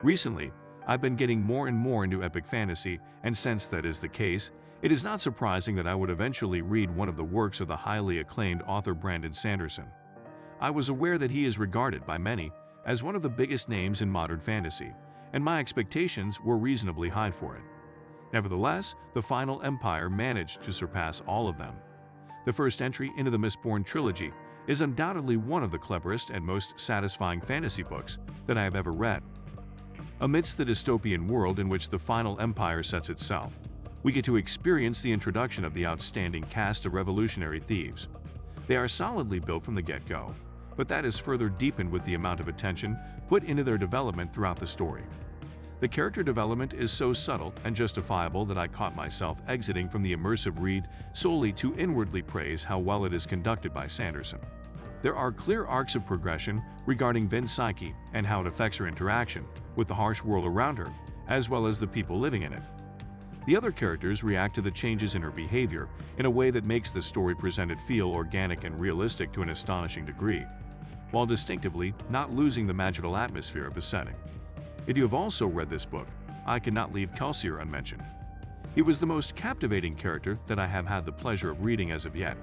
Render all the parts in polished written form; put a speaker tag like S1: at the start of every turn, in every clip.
S1: Recently, I've been getting more and more into epic fantasy, and since that is the case, it is not surprising that I would eventually read one of the works of the highly acclaimed author Brandon Sanderson. I was aware that he is regarded by many as one of the biggest names in modern fantasy, and my expectations were reasonably high for it. Nevertheless, the final Empire managed to surpass all of them. The first entry into the Mistborn Trilogy is undoubtedly one of the cleverest and most satisfying fantasy books that I have ever read. Amidst the dystopian world in which the final Empire sets itself, we get to experience the introduction of the outstanding cast of revolutionary thieves. They are solidly built from the get-go, but that is further deepened with the amount of attention put into their development throughout the story. The character development is so subtle and justifiable that I caught myself exiting from the immersive read solely to inwardly praise how well it is conducted by Sanderson. There are clear arcs of progression regarding Vin's psyche and how it affects her interaction with the harsh world around her, as well as the people living in it. The other characters react to the changes in her behavior in a way that makes the story presented feel organic and realistic to an astonishing degree, while distinctively not losing the magical atmosphere of the setting. If you have also read this book, I cannot leave Cosmere unmentioned. He was the most captivating character that I have had the pleasure of reading as of yet,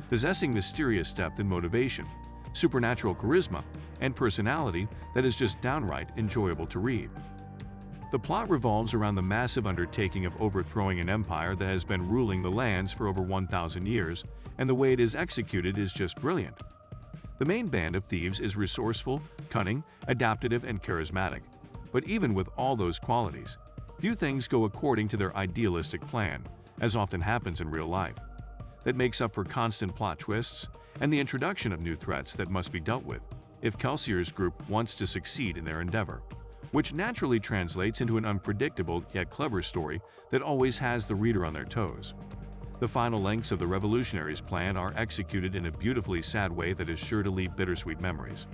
S1: possessing mysterious depth and motivation, supernatural charisma, and personality that is just downright enjoyable to read. The plot revolves around the massive undertaking of overthrowing an empire that has been ruling the lands for over 1,000 years, and the way it is executed is just brilliant. The main band of thieves is resourceful, cunning, adaptive, and charismatic, but even with all those qualities, few things go according to their idealistic plan, as often happens in real life. That makes up for constant plot twists and the introduction of new threats that must be dealt with if Cosmere's group wants to succeed in their endeavor, which naturally translates into an unpredictable yet clever story that always has the reader on their toes. The final links of the revolutionaries' plan are executed in a beautifully sad way that is sure to leave bittersweet memories.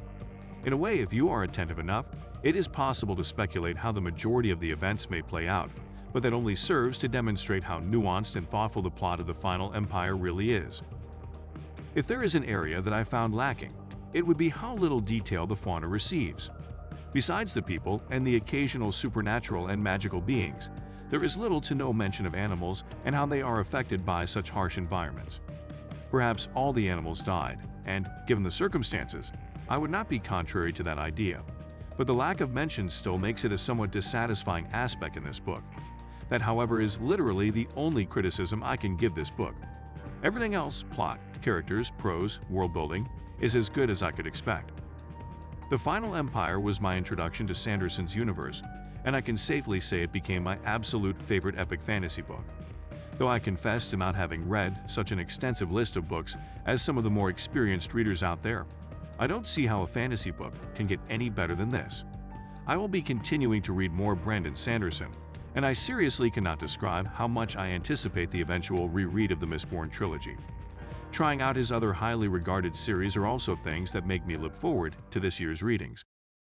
S1: In a way, if you are attentive enough, it is possible to speculate how the majority of the events may play out, but that only serves to demonstrate how nuanced and thoughtful the plot of the final Empire really is. If there is an area that I found lacking, it would be how little detail the fauna receives. Besides the people and the occasional supernatural and magical beings, there is little to no mention of animals and how they are affected by such harsh environments. Perhaps all the animals died, and, given the circumstances, I would not be contrary to that idea. But the lack of mention still makes it a somewhat dissatisfying aspect in this book. That, however, is literally the only criticism I can give this book. Everything else, plot, characters, prose, world building, is as good as I could expect. The Final Empire was my introduction to Sanderson's universe, and I can safely say it became my absolute favorite epic fantasy book. Though I confess to not having read such an extensive list of books as some of the more experienced readers out there, I don't see how a fantasy book can get any better than this. I will be continuing to read more Brandon Sanderson, and I seriously cannot describe how much I anticipate the eventual reread of the Mistborn Trilogy. Trying out his other highly regarded series are also things that make me look forward to this year's readings.